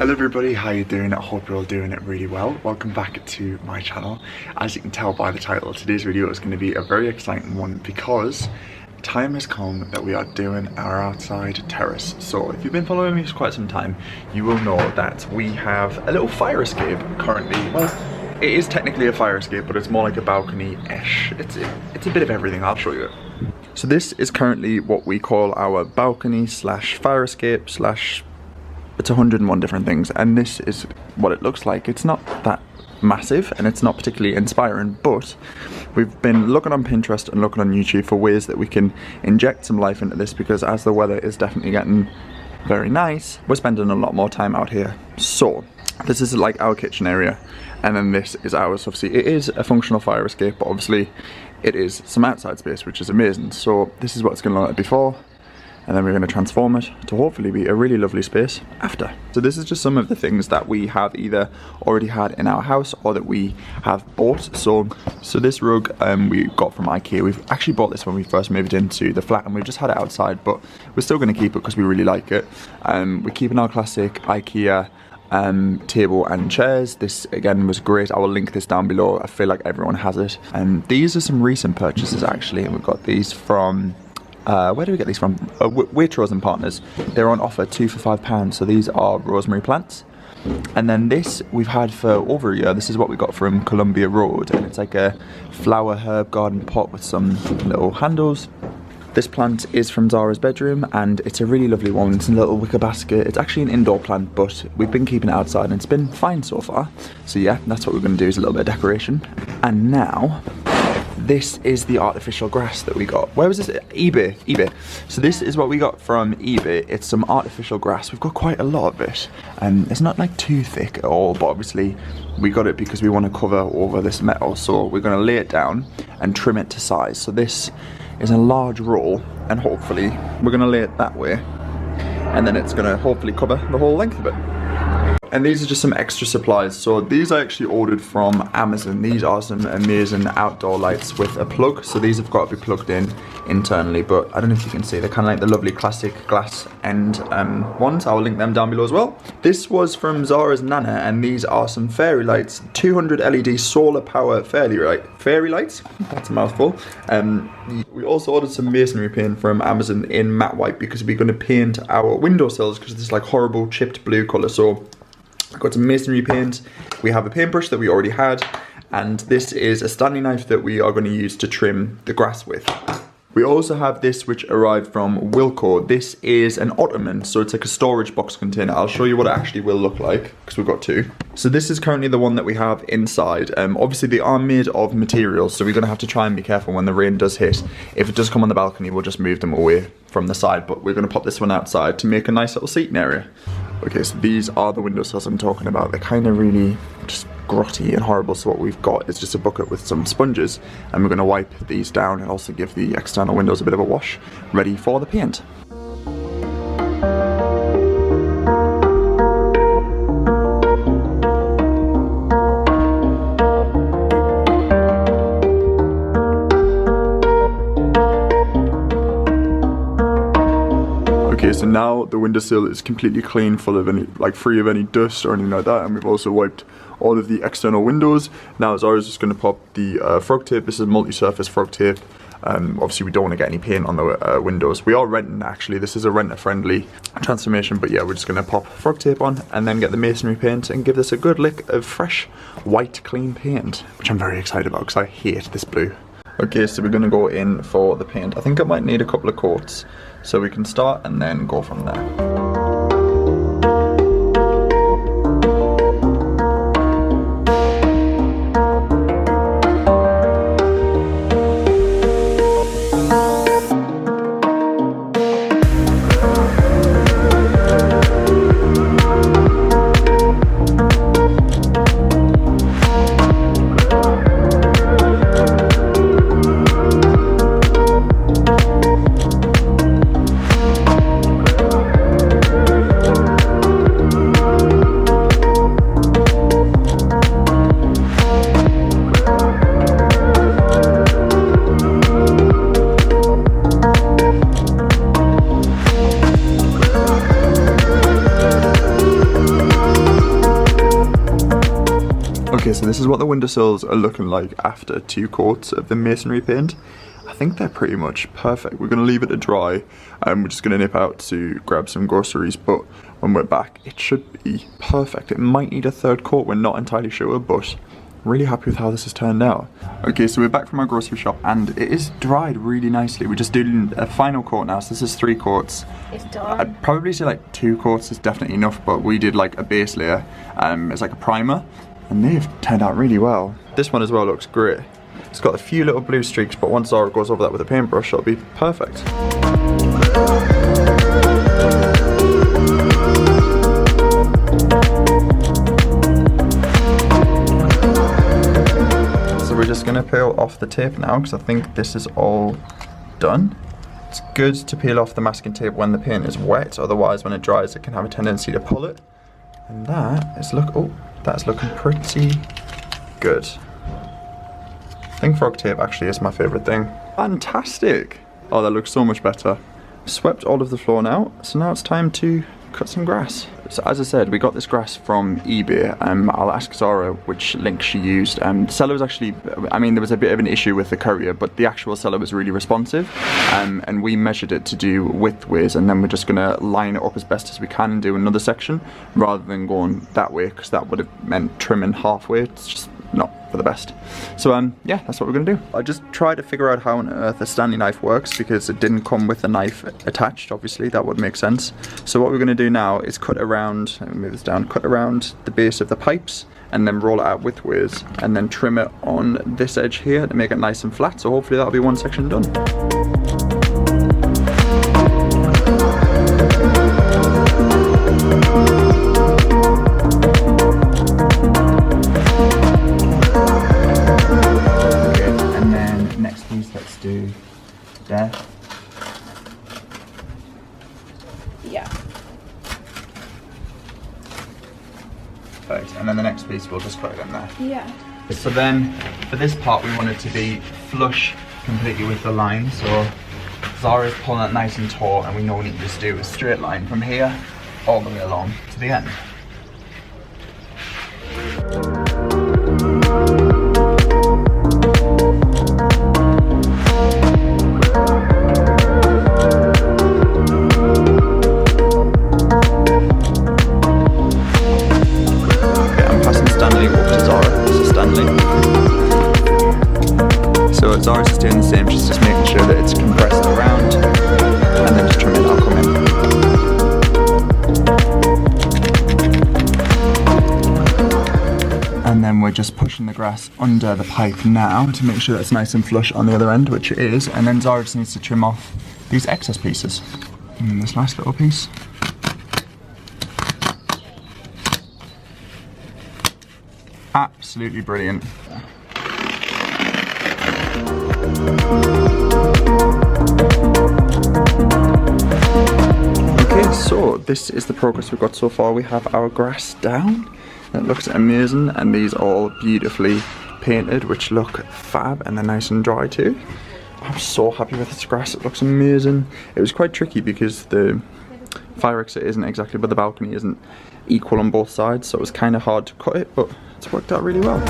Hello everybody, how you doing? I hope you're all doing it really well. Welcome back to my channel. As you can tell by the title, today's video is going to be a very exciting one because time has come that we are doing our outside terrace. So if you've been following me for quite some time, you will know that we have a little fire escape currently. Well, it is technically a fire escape, but it's more like a balcony-ish. It's a bit of everything. I'll show you. So this is currently what we call our balcony slash fire escape slash, it's 101 different things, and this is what it looks like. It's not that massive and it's not particularly inspiring, but we've been looking on Pinterest and looking on YouTube for ways that we can inject some life into this, because as the weather is definitely getting very nice, we're spending a lot more time out here. So this is like our kitchen area, and then this is ours. Obviously it is a functional fire escape, but obviously it is some outside space, which is amazing. So this is what it's going to look like before, and then we're going to transform it to hopefully be a really lovely space after. So this is just some of the things that we have either already had in our house or that we have bought. So this rug we got from IKEA. We've actually bought this when we first moved into the flat, and we've just had it outside, but we're still going to keep it because we really like it. We're keeping our classic IKEA table and chairs. This again was great. I will link this down below. I feel like everyone has it. And these are some recent purchases actually, and we've got these from where do we get these from? Waitrose and Partners. They're on offer 2 for £5. So these are rosemary plants. And then this we've had for over a year. This is what we got from Columbia Road, and it's like a flower herb garden pot with some little handles. This plant is from Zara's bedroom, and it's a really lovely one. It's in a little wicker basket. It's actually an indoor plant, but we've been keeping it outside and it's been fine so far. So yeah, that's what we're going to do, is a little bit of decoration. And now this is the artificial grass that we got. Where was this? eBay. So this is what we got from eBay. It's some artificial grass. We've got quite a lot of it, and it's not like too thick at all, but obviously we got it because we want to cover over this metal. So we're going to lay it down and trim it to size. So this is a large roll, and hopefully we're going to lay it that way, and then it's going to hopefully cover the whole length of it. And these are just some extra supplies. So these I actually ordered from Amazon. These are some amazing outdoor lights with a plug. So these have got to be plugged in internally, but I don't know if you can see, they're kind of like the lovely classic glass end ones. I will link them down below as well. This was from Zara's Nana, and these are some fairy lights, 200 LED solar power fairy lights. That's a mouthful. We also ordered some masonry paint from Amazon in matte white, because we're going to paint our windowsills because it's like horrible chipped blue colour. So I've got some masonry paint. We have a paintbrush that we already had, and this is a Stanley knife that we are going to use to trim the grass with. We also have this, which arrived from Wilko. This is an ottoman, so it's like a storage box container. I'll show you what it actually will look like, because we've got two. So this is currently the one that we have inside. Obviously they are made of materials, so we're going to have to try and be careful when the rain does hit. If it does come on the balcony, we'll just move them away from the side, but we're going to pop this one outside to make a nice little seating area. Okay, so these are the windowsills I'm talking about. They're kind of really just grotty and horrible, so what we've got is just a bucket with some sponges, and we're going to wipe these down and also give the external windows a bit of a wash, ready for the paint. Okay, so now the windowsill is completely clean, full of any, like free of any dust or anything like that, and we've also wiped all of the external windows. Now Zara's just going to pop the frog tape. This is multi-surface frog tape. Obviously we don't want to get any paint on the windows. We are renting actually. This is a renter-friendly transformation, but yeah, we're just going to pop frog tape on and then get the masonry paint and give this a good lick of fresh white clean paint, which I'm very excited about because I hate this blue. Okay, so we're going to go in for the paint. I think I might need a couple of coats, so we can start and then go from there. Okay, so this is what the windowsills are looking like after 2 coats of the masonry paint. I think they're pretty much perfect. We're going to leave it to dry and we're just going to nip out to grab some groceries, but when we're back it should be perfect. It might need a 3rd coat, we're not entirely sure, but really happy with how this has turned out. Okay, so we're back from our grocery shop and it is dried really nicely. We're just doing a final coat now, so this is 3 coats. It's done. I'd probably say like 2 coats is definitely enough, but we did like a base layer, it's like a primer, and they've turned out really well. This one as well looks great. It's got a few little blue streaks, but once Zara goes over that with a paintbrush, it'll be perfect. So we're just gonna peel off the tape now, because I think this is all done. It's good to peel off the masking tape when the paint is wet, otherwise when it dries it can have a tendency to pull it. And that's looking pretty good. I think frog tape actually is my favourite thing. Fantastic! Oh, that looks so much better. Swept all of the floor now, so now it's time to cut some grass. So as I said, we got this grass from eBay. I'll ask Zara which link she used. The seller was actually, I mean, there was a bit of an issue with the courier, but the actual seller was really responsive. And we measured it to do widthways, and then we're just gonna line it up as best as we can and do another section, rather than going that way, because that would have meant trimming halfway. It's just not for the best. So yeah, that's what we're gonna do. I just tried to figure out how on earth a Stanley knife works, because it didn't come with a knife attached. Obviously that would make sense. So what we're gonna do now is cut around, let me move this down, cut around the base of the pipes and then roll it out widthways and then trim it on this edge here to make it nice and flat. So hopefully that'll be one section done. Let's do there. Yeah. Perfect. And then the next piece we'll just cut it in there. Yeah. So then for this part we want it to be flush completely with the line. So Zara's pulling it nice and taut, and we know we need to just do a straight line from here all the way along to the end. So Zara's just doing the same, she's just making sure that it's compressed around and then just trimming, I'll come in. And then we're just pushing the grass under the pipe now to make sure that it's nice and flush on the other end, which it is, and then Zara just needs to trim off these excess pieces. And this last little piece. Absolutely brilliant. Okay, so this is the progress we've got so far. We have our grass down. It looks amazing, and these are all beautifully painted, which look fab, and they're nice and dry too. I'm so happy with this grass, it looks amazing. It was quite tricky because the fire exit isn't exactly, but the balcony isn't equal on both sides, so it was kind of hard to cut it, but it's worked out really well.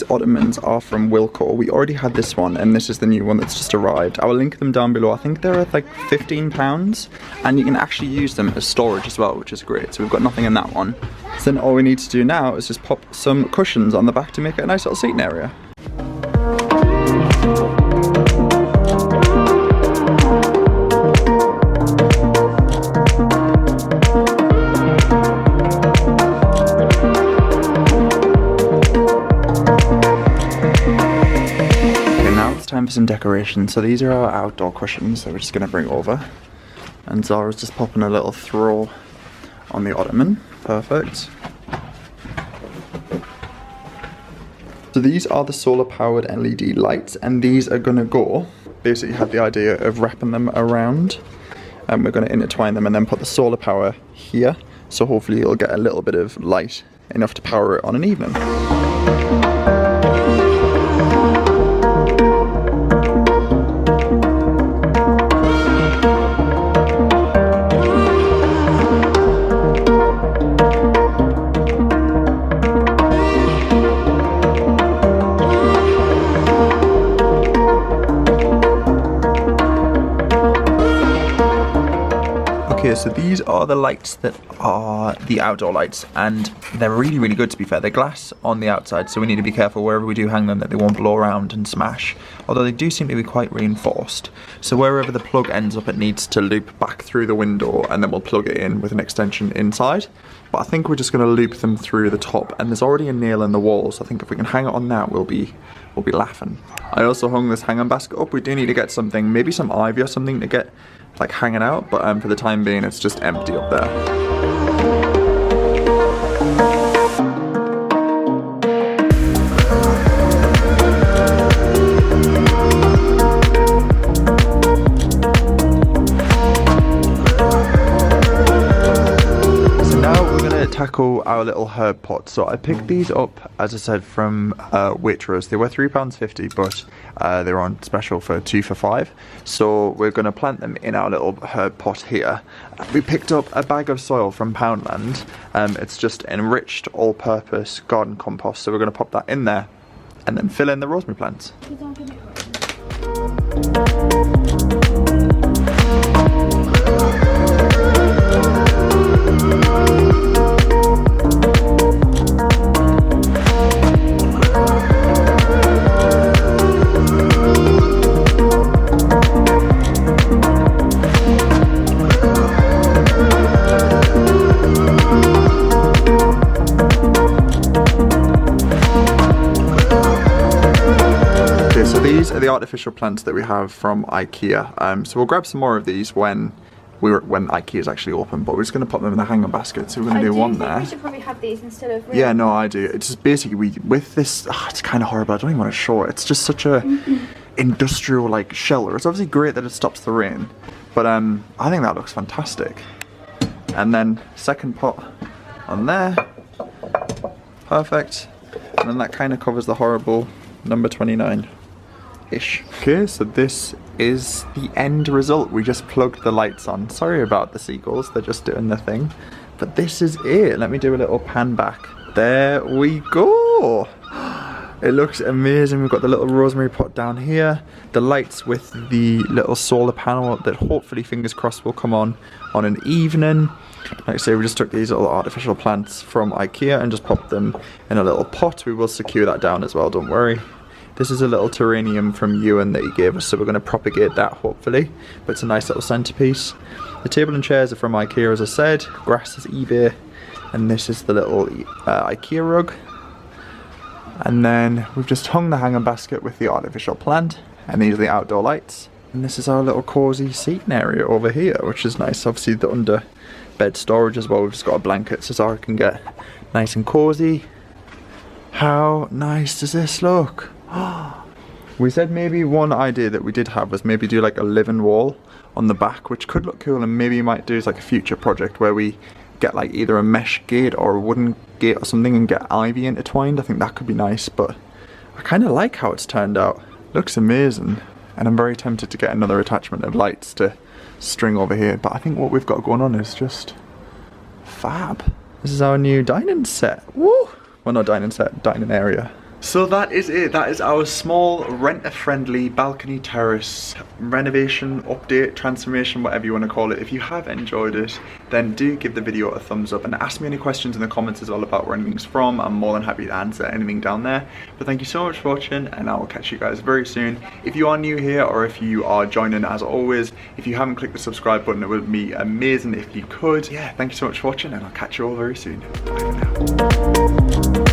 Ottomans are from Wilko. We already had this one, and this is the new one that's just arrived. I will link them down below. I think they're at like £15, and you can actually use them as storage as well, which is great. So we've got nothing in that one. So then all we need to do now is just pop some cushions on the back to make it a nice little seating area. Time for some decoration. So these are our outdoor cushions that we're just going to bring over, and Zara's just popping a little throw on the ottoman. Perfect. So these are the solar powered LED lights, and these are going to go, basically had the idea of wrapping them around, and we're going to intertwine them and then put the solar power here, so hopefully it'll get a little bit of light, enough to power it on an evening. Okay, so these are the lights that are the outdoor lights, and they're really, really good to be fair. They're glass on the outside, so we need to be careful wherever we do hang them that they won't blow around and smash, although they do seem to be quite reinforced. So wherever the plug ends up, it needs to loop back through the window, and then we'll plug it in with an extension inside. But I think we're just going to loop them through the top, and there's already a nail in the wall, so I think if we can hang it on that, we'll be laughing. I also hung this hanging basket up. We do need to get something, maybe some ivy or something to get like hanging out, but for the time being it's just empty up there. Tackle our little herb pot. So I picked these up, as I said, from Waitrose. They were £3.50, but they were on special for 2 for £5. So we're going to plant them in our little herb pot here. We picked up a bag of soil from Poundland. It's just enriched all-purpose garden compost. So we're going to pop that in there and then fill in the rosemary plants. These are the artificial plants that we have from IKEA. So we'll grab some more of these when IKEA is actually open, but we're just going to pop them in the hanging basket. So we're going to do one there. I should probably have these instead of real. Yeah, no, I do. It's just basically with this. It's kind of horrible. I don't even want to show it. It's just such a industrial like shelter. It's obviously great that it stops the rain, but I think that looks fantastic. And then second pot on there, perfect. And then that kind of covers the horrible number 29. Ish. Okay, so this is the end result. We just plugged the lights on. Sorry about the seagulls, they're just doing their thing. But this is it. Let me do a little pan back. There we go. It looks amazing. We've got the little rosemary pot down here. The lights with the little solar panel that hopefully, fingers crossed, will come on an evening. Like I say, we just took these little artificial plants from IKEA and just popped them in a little pot. We will secure that down as well, don't worry. This is a little terrarium from Ewan that he gave us, so we're going to propagate that hopefully. But it's a nice little centerpiece. The table and chairs are from IKEA, as I said. Grass is eBay. And this is the little IKEA rug. And then we've just hung the hanging basket with the artificial plant. And these are the outdoor lights. And this is our little cozy seating area over here, which is nice. Obviously the under bed storage as well. We've just got a blanket so Zara can get nice and cozy. How nice does this look? We said maybe one idea that we did have was maybe do like a living wall on the back, which could look cool, and maybe you might do as like a future project where we get like either a mesh gate or a wooden gate or something and get ivy intertwined. I think that could be nice, but I kind of like how it's turned out. Looks amazing, and I'm very tempted to get another attachment of lights to string over here, but I think what we've got going on is just fab. This is our new dining set. Woo! Well, not dining set, dining area. So that is it. That is our small renter-friendly balcony terrace renovation, update, transformation, whatever you want to call it. If you have enjoyed it, then do give the video a thumbs up and ask me any questions in the comments as well about where anything's from. I'm more than happy to answer anything down there. But thank you so much for watching, and I will catch you guys very soon. If you are new here or if you are joining, as always, if you haven't clicked the subscribe button, it would be amazing if you could. Yeah, thank you so much for watching, and I'll catch you all very soon. Bye for now.